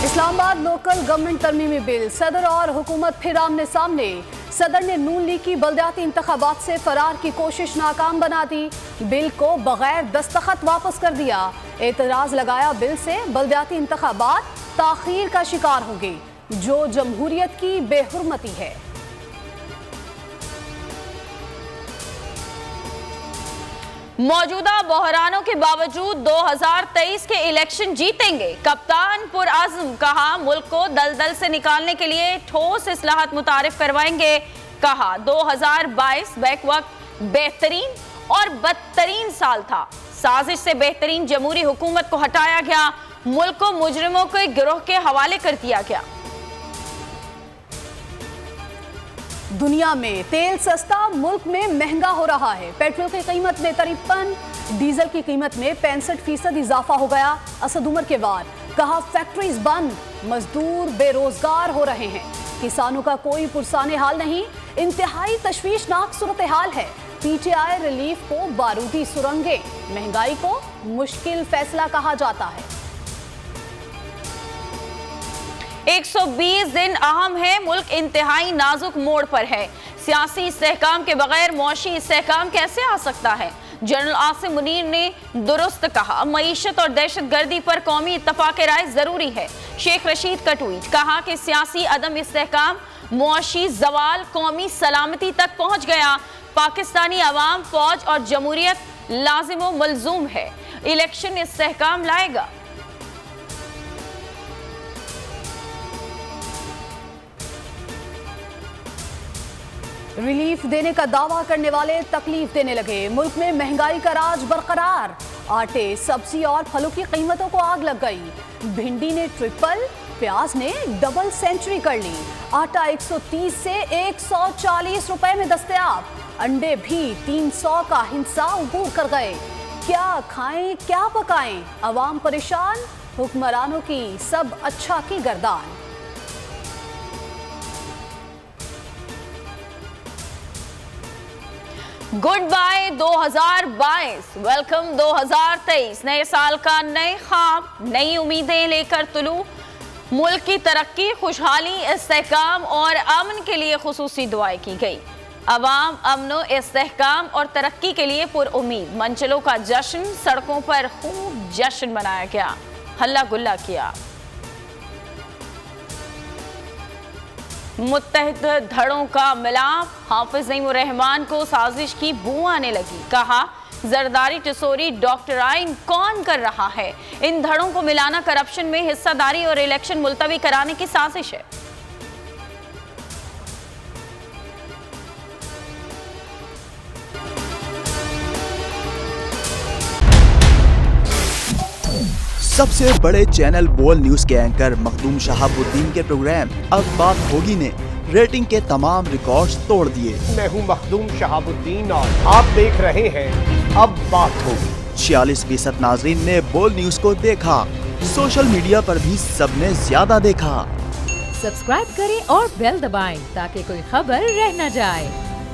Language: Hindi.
इस्लामाबाद लोकल गवर्नमेंट तरमीमी बिल, सदर और हुकूमत फिर आमने सामने। सदर ने नून लीग की बल्दियाती इंतखाबात से फरार की कोशिश नाकाम बना दी। बिल को बगैर दस्तखत वापस कर दिया। एतराज लगाया बिल से बल्दियाती इंतखाबात ताखीर का शिकार होंगे, जो जमहूरियत की बेहुरमती है। मौजूदा बहरानों के बावजूद 2023 के इलेक्शन जीतेंगे। कप्तान पुरअज़्म, कहा मुल्क को दलदल से निकालने के लिए ठोस इस्लाहत मुतारिफ करवाएंगे। कहा 2022 बैक वक्त बेहतरीन और बदतरीन साल था। साजिश से बेहतरीन जमहूरी हुकूमत को हटाया गया, मुल्क को मुजरिमों के गिरोह के हवाले कर दिया गया। दुनिया में तेल सस्ता, मुल्क में महंगा हो रहा है। पेट्रोल की कीमत में 53, डीजल की कीमत में 65% इजाफा हो गया। असद उमर के बाद कहा फैक्ट्रीज बंद, मजदूर बेरोजगार हो रहे हैं, किसानों का कोई पुरसाने हाल नहीं। इंतहाई तशवीशनाक सूरत हाल है। पीटीआई रिलीफ को बारूदी सुरंगे, महंगाई को मुश्किल फैसला कहा जाता है। 120 दिन अहम है, मुल्क इंतहाई नाजुक मोड़ पर है। सियासी इस्तेहकाम के बगैर मौशी इस्तेहकाम कैसे आ सकता है? जनरल आसिम मुनीर ने दुरुस्त कहा, मईशत और दहशत गर्दी पर कौमी इत्तफाक राय जरूरी है। शेख रशीद का ट्वीट, कहा कि सियासी अदम इस्तेहकाम मुआशी जवाल कौमी सलामती तक पहुंच गया। पाकिस्तानी अवाम, फौज और जमहूरियत लाजिम व मलजूम है। इलेक्शन इस्तेहकाम लाएगा। रिलीफ देने का दावा करने वाले तकलीफ देने लगे। मुल्क में महंगाई का राज बरकरार। आटे, सब्जी और फलों की कीमतों को आग लग गई। भिंडी ने ट्रिपल, प्याज ने डबल सेंचुरी कर ली। आटा 130 से 140 रुपए में दस्तयाब। अंडे भी 300 का हिंसा उबूर कर गए। क्या खाएं क्या पकाएं, अवाम परेशान, हुक्मरानों की सब अच्छा की गर्दान। Good bye 2022, welcome 2023। नए साल का नए ख्वाब, नई उम्मीदें लेकर तुलू। मुल्क की तरक्की, खुशहाली, इस्तेहकाम और अमन के लिए खुसूसी दुआएं की गई। अवाम अमनो, इस्तेहकाम और तरक्की के लिए पुरउम्मीद। मंजिलों का जश्न, सड़कों पर खूब जश्न मनाया गया, हल्ला गुल्ला किया। मुत्तहिद धड़ों का मिलाप, हाफिज नईमुर रहमान को साजिश की बू आने लगी। कहा जरदारी, टिसोरी, डॉक्टराइन कौन कर रहा है? इन धड़ों को मिलाना करप्शन में हिस्सादारी और इलेक्शन मुलतवी कराने की साजिश है। सबसे बड़े चैनल बोल न्यूज के एंकर मखदूम शहाबुद्दीन के प्रोग्राम अब बात होगी ने रेटिंग के तमाम रिकॉर्ड्स तोड़ दिए। मैं हूं मखदूम शहाबुद्दीन और आप देख रहे हैं अब बात होगी। 46% नाजरीन ने बोल न्यूज को देखा। सोशल मीडिया पर भी सबने ज्यादा देखा। सब्सक्राइब करें और बेल दबाएं ताकि कोई खबर रह न जाए।